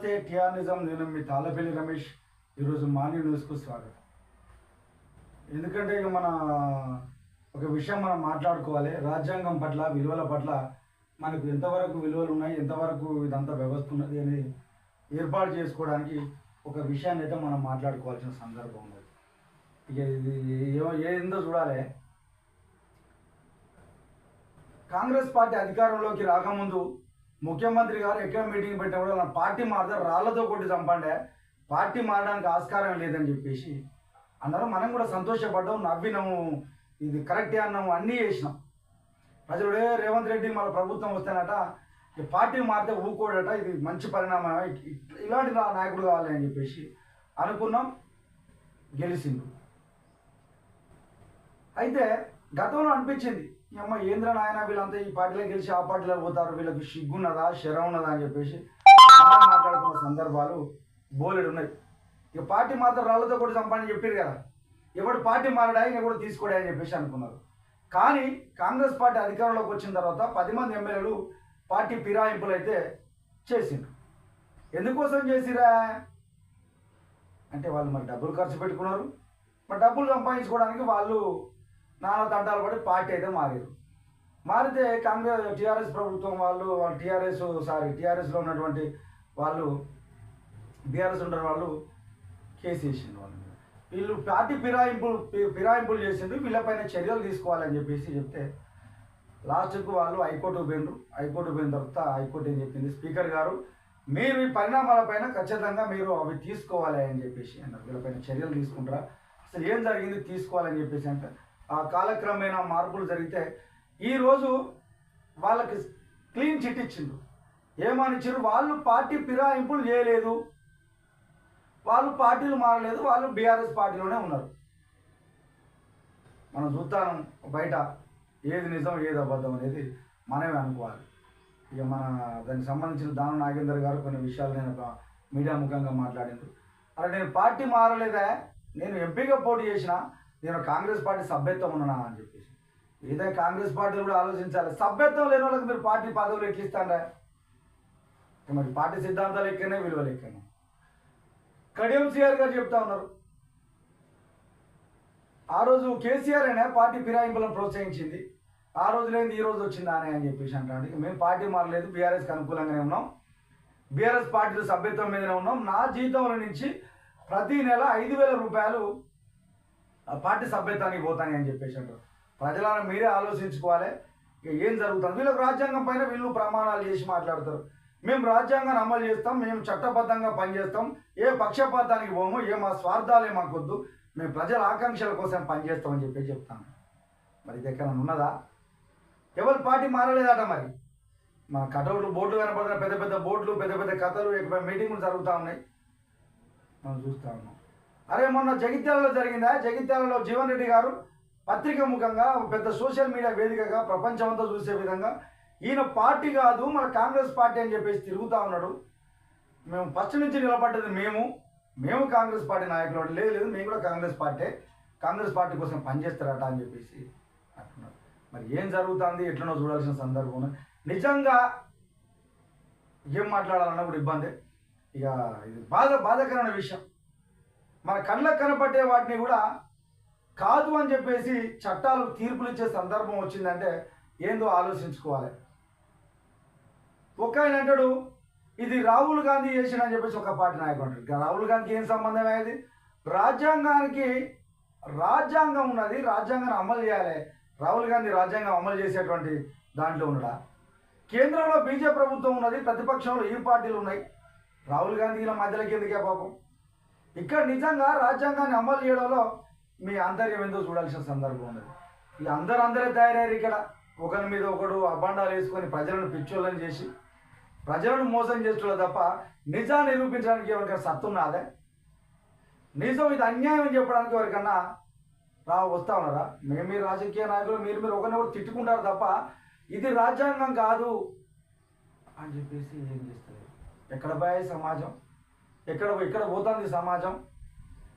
నమస్తే టిఆర్ నిజం. నేను మీ తాళ్ళపల్లి రమేష్. ఈరోజు మార్నింగ్ న్యూస్కు స్వాగతం. ఎందుకంటే ఇక మన ఒక విషయం మనం మాట్లాడుకోవాలి. రాజ్యాంగం పట్ల, విలువల పట్ల మనకు ఎంతవరకు విలువలు ఉన్నాయి, ఎంతవరకు ఇదంతా వ్యవస్థ ఉన్నది అని ఏర్పాటు చేసుకోవడానికి ఒక విషయాన్ని అయితే మనం మాట్లాడుకోవాల్సిన సందర్భం ఉన్నది. ఇక ఇది ఏందో చూడాలి. కాంగ్రెస్ పార్టీ అధికారంలోకి రాకముందు ముఖ్యమంత్రి గారు ఎక్కడ మీటింగ్ పెట్టినప్పుడు నా పార్టీ మారదారు, రాళ్లతో కొట్టి చంపండే, పార్టీ మారడానికి ఆస్కారం లేదని చెప్పేసి అన్నారు. మనం కూడా సంతోషపడ్డాం, నవ్వినాము, ఇది కరెక్టే అన్నాము, అన్నీ చేసినాం. ప్రజలు రేవంత్ రెడ్డి మన ప్రభుత్వం వస్తేనట ఈ పార్టీ మారితే ఊకోడట, ఇది మంచి పరిణామం, ఇలాంటి నాయకుడు కావాలి అని చెప్పేసి అనుకున్నాం. గెలిచిండు. అయితే గతంలో అనిపించింది, అమ్మ ఏంద్ర నాయన వీళ్ళంతా ఈ పార్టీలో గెలిచి ఆ పార్టీలో పోతారు, వీళ్ళకి సిగ్గున్నదా, శరం ఉన్నదా అని చెప్పేసి మాట్లాడుకున్న సందర్భాలు బోలెడు ఉన్నాయి. ఇక పార్టీ మాత్రం రాళ్లతో కూడా చంపని చెప్పారు కదా, ఎవడు పార్టీ మారడా ఇంకా కూడా తీసుకోడా అని చెప్పేసి అనుకున్నారు. కానీ కాంగ్రెస్ పార్టీ అధికారంలోకి వచ్చిన తర్వాత 10 మంది ఎమ్మెల్యేలు పార్టీ ఫిరాయింపులు అయితే చేసిండ్రు. ఎందుకోసం చేసిరా అంటే వాళ్ళు మరి డబ్బులు ఖర్చు పెట్టుకున్నారు. మరి డబ్బులు సంపాదించుకోవడానికి వాళ్ళు నానా తంటాలు పడి పార్టీ అయితే మారితే టీఆర్ఎస్ ప్రభుత్వం వాళ్ళు టీఆర్ఎస్లో ఉన్నటువంటి వాళ్ళు, బీఆర్ఎస్ ఉన్న వాళ్ళు కేసు వేసిండ్రు. వాళ్ళు వీళ్ళు పార్టీ ఫిరాయింపులు చేసిండ్రు, వీళ్ళపైన చర్యలు తీసుకోవాలని చెప్పేసి చెప్తే లాస్ట్కు వాళ్ళు హైకోర్టుకు పోయిన తర్వాత హైకోర్టు ఏం చెప్పింది, స్పీకర్ గారు మీరు ఈ పరిణామాలపైన ఖచ్చితంగా మీరు అవి తీసుకోవాలి అని చెప్పేసి అన్నారు. వీళ్ళపైన చర్యలు తీసుకుంటారా, అసలు ఏం జరిగింది తీసుకోవాలని చెప్పేసి అంటే ఆ కాలక్రమేణా మార్పులు జరిగితే ఈరోజు వాళ్ళకి క్లీన్ చిట్ ఇచ్చిండు. ఏమనిచ్చారు, వాళ్ళు పార్టీ ఫిరాయింపులు చేయలేదు, వాళ్ళు పార్టీలు మారలేదు, వాళ్ళు బీఆర్ఎస్ పార్టీలోనే ఉన్నారు. మనం చూస్తాం బయట ఏది నిజం ఏది అబద్ధం అనేది మనమే అనుకోవాలి. ఇక దానికి సంబంధించిన దానం నాగేందర్ గారు కొన్ని విషయాలు నేను మీడియా ముఖంగా మాట్లాడింది. అలా నేను పార్టీ మారలేదా, నేను ఎంపీగా పోటీ చేసిన, నేను కాంగ్రెస్ పార్టీ సభ్యత్వం ఉన్నానా అని చెప్పేసి. ఏదైనా కాంగ్రెస్ పార్టీలు కూడా ఆలోచించాలి. సభ్యత్వం లేని వాళ్ళకి మీరు పార్టీ పదవులు ఎక్కిస్తారా? మరి పార్టీ సిద్ధాంతాలు ఎక్కనే, విలువలు ఎక్కనే. కడియం సిఆర్ గారు చెప్తా ఉన్నారు, ఆ రోజు కేసీఆర్ అయినా పార్టీ ఫిరాయింపులను ప్రోత్సహించింది, ఆ రోజు లేని ఈ రోజు వచ్చిందా అని చెప్పేసి అంటాడు. మేము పార్టీ మారలేదు, బీఆర్ఎస్కి అనుకూలంగానే ఉన్నాం, బీఆర్ఎస్ పార్టీలో సభ్యత్వం మీదనే ఉన్నాం, నా జీతంలో నుంచి ప్రతి నెల 5,000 రూపాయలు పార్టీ సభ్యత్వానికి పోతాయి అని చెప్పేసి అంటారు. ప్రజలను మీరే ఆలోచించుకోవాలి. ఇక ఏం జరుగుతుంది, వీళ్ళకి రాజ్యాంగం పైన వీళ్ళు ప్రమాణాలు చేసి మాట్లాడతారు. మేము రాజ్యాంగాన్ని అమలు చేస్తాం, మేము చట్టబద్ధంగా పనిచేస్తాం, ఏ పక్షపాతానికి పోము, ఏ మా స్వార్థాలే మాకొద్దు, మేము ప్రజల ఆకాంక్షల కోసం పనిచేస్తామని చెప్పి చెప్తాను. మరి ఇది ఎక్కడ ఉన్నదా? ఎవరు పార్టీ మారలేదట. మరి మన కటౌట్లు బోర్డులు కనపడుతున్న పెద్ద పెద్ద బోర్డులు, పెద్ద పెద్ద కథలు, ఎక్కువ మీటింగులు జరుగుతూ ఉన్నాయి, మనం చూస్తూ ఉన్నాం. అరే మొన్న జగిత్యాలలో జరిగిందా, జగిత్యాలలో జీవన్ రెడ్డి గారు పత్రిక ముఖంగా పెద్ద సోషల్ మీడియా వేదికగా ప్రపంచమంతా చూసే విధంగా ఈయన పార్టీ కాదు మన కాంగ్రెస్ పార్టీ అని చెప్పేసి తిరుగుతూ ఉన్నాడు. మేము ఫస్ట్ నుంచి నిలబడ్డది మేము కాంగ్రెస్ పార్టీ నాయకులు, లేదు మేము కూడా కాంగ్రెస్ పార్టీ కోసం పనిచేస్తారట అని చెప్పేసి అంటున్నారు. మరి ఏం జరుగుతుంది, ఎట్లనో చూడాల్సిన సందర్భం. నిజంగా ఏం మాట్లాడాలన్నా కూడా ఇబ్బంది. ఇక ఇది బాధాకరమైన విషయం. మన కళ్ళకు కనపట్టే వాటిని కూడా కాదు అని చెప్పేసి చట్టాలు తీర్పులు ఇచ్చే సందర్భం వచ్చిందంటే ఏందో ఆలోచించుకోవాలి. ఒక ఆయన అంటాడు ఇది రాహుల్ గాంధీ చేసిన అని చెప్పేసి ఒక పార్టీ నాయకుడు అంటాడు. రాహుల్ గాంధీకి ఏం సంబంధం అయ్యేది? రాజ్యాంగం ఉన్నది, రాజ్యాంగాన్ని అమలు చేయాలి. రాహుల్ గాంధీ రాజ్యాంగం అమలు చేసేటువంటి దాంట్లో ఉన్నాడా? కేంద్రంలో బీజేపీ ప్రభుత్వం ఉన్నది, ప్రతిపక్షంలో ఈ పార్టీలు ఉన్నాయి, రాహుల్ గాంధీ ఇలా మధ్యలోకి ఎందుకే పాపం? ఇక్కడ నిజంగా రాజ్యాంగాన్ని అమలు చేయడంలో మీ ఆంతర్యం ఏందో చూడాల్సిన సందర్భం ఉన్నది. ఈ అందరే తయారయ్యారు. ఇక్కడ ఒకరి మీద ఒకడు అబండాలు వేసుకొని ప్రజలను పిచ్చోళ్ళని చేసి ప్రజలను మోసం చేస్తున్నారు తప్ప నిజాన్ని నిరూపించడానికి ఎవరికైనా సత్తున్నదే? నిజం ఇది అన్యాయం అని చెప్పడానికి ఎవరికన్నా వస్తా ఉన్నారా? మీరు రాజకీయ నాయకులు మీరు ఒకరినొకరు తిట్టుకుంటారు తప్ప ఇది రాజ్యాంగం కాదు అని చెప్పేసి ఏం చేస్తారు? ఎక్కడ పోయాయి సమాజం? ఎక్కడ పోతుంది సమాజం?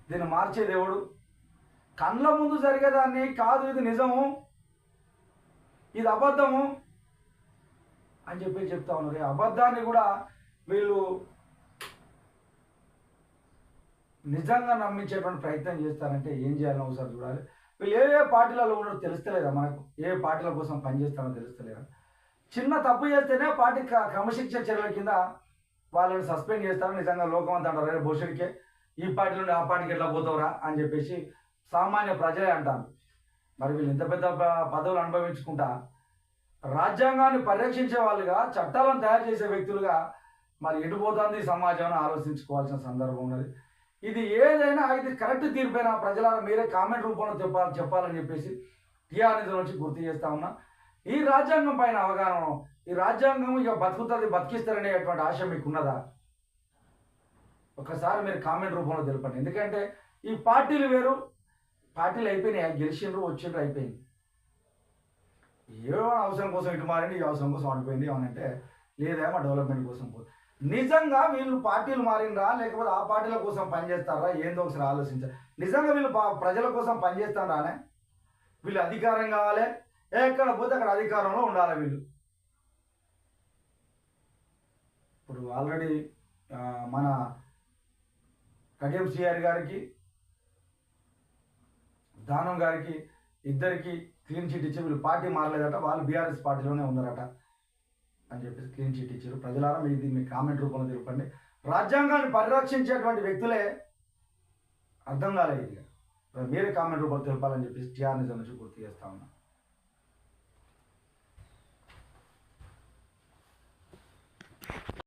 దీన్ని మార్చేది ఎవడు? కళ్ళ ముందు జరిగేదాన్ని కాదు ఇది నిజము, ఇది అబద్ధము అని చెప్పి చెప్తా ఉన్నారు. అబద్ధాన్ని కూడా వీళ్ళు నిజంగా నమ్మించేటువంటి ప్రయత్నం చేస్తారంటే ఏం చేయాలని ఒకసారి చూడాలి. వీళ్ళు ఏ ఏ పార్టీలలో ఉన్నారో తెలుస్తలేదా మనకు? ఏ పార్టీల కోసం పనిచేస్తారో తెలుస్తలేదా? చిన్న తప్పు చేస్తేనే పార్టీ క్రమశిక్షణ చర్యల కింద వాళ్ళని సస్పెండ్ చేస్తారు. నిజంగా లోకం అంతా అంటారు, రే భూషణికే ఈ పార్టీ నుండి ఆ పార్టీకి ఎట్లా పోతావురా అని చెప్పేసి సామాన్య ప్రజలే అంటారు. మరి వీళ్ళు ఇంత పెద్ద పదవులు అనుభవించుకుంటా రాజ్యాంగాన్ని పరిరక్షించే వాళ్ళుగా, చట్టాలను తయారు చేసే వ్యక్తులుగా మరి ఎటుపోతుంది సమాజం అని ఆలోచించుకోవాల్సిన సందర్భం ఉన్నది. ఇది ఏదైనా ఇది కరెక్ట్ తీర్పైనా ప్రజలారా మీరే కామెంట్ రూపంలో చెప్పాలని చెప్పేసి టీఆర్ఎస్ నుంచి గుర్తు చేస్తా ఉన్నా. ఈ రాజ్యాంగం పైన అవగాహన, ఈ రాజ్యాంగం ఇక బతుకుతుంది, బతికిస్తారనేటువంటి ఆశ మీకు ఉన్నదా? ఒకసారి మీరు కామెంట్ రూపంలో తెలపండి. ఎందుకంటే ఈ పార్టీలు వేరు, పార్టీలు అయిపోయినాయి, గెలిచిండ్రు వచ్చిండ్రు అయిపోయింది. ఏమో అవసరం కోసం ఇటు మారింది, ఈ అవసరం కోసం అడిపోయింది ఏమనంటే లేదేమో డెవలప్మెంట్ కోసం నిజంగా వీళ్ళు పార్టీలు మారిండ్రా లేకపోతే ఆ పార్టీల కోసం పనిచేస్తారా ఏందో ఒకసారి ఆలోచించారు. నిజంగా వీళ్ళు ప్రజల కోసం పనిచేస్తారానే? వీళ్ళు అధికారం కావాలి, ఎక్కడ పోతే అక్కడ అధికారంలో ఉండాలి వీళ్ళు. ఇప్పుడు ఆల్రెడీ మన కడియం సిఆర్ గారికి, దానం గారికి ఇద్దరికి క్లీన్ చిట్ ఇచ్చి వీళ్ళు పార్టీ మారలేదట, వాళ్ళు బీఆర్ఎస్ పార్టీలోనే ఉన్నారట అని చెప్పేసి క్లీన్ చిట్ ఇచ్చారు. ప్రజలారా ఇది మీ కామెంట్ రూపంలో తెలుపండి. రాజ్యాంగాన్ని పరిరక్షించేటువంటి వ్యక్తులే అర్థం కాలేదు, మీరే కామెంట్ రూపంలో తెలపాలని చెప్పేసి టీఆర్ఎస్ నుంచి గుర్తు చేస్తా ఉన్నా.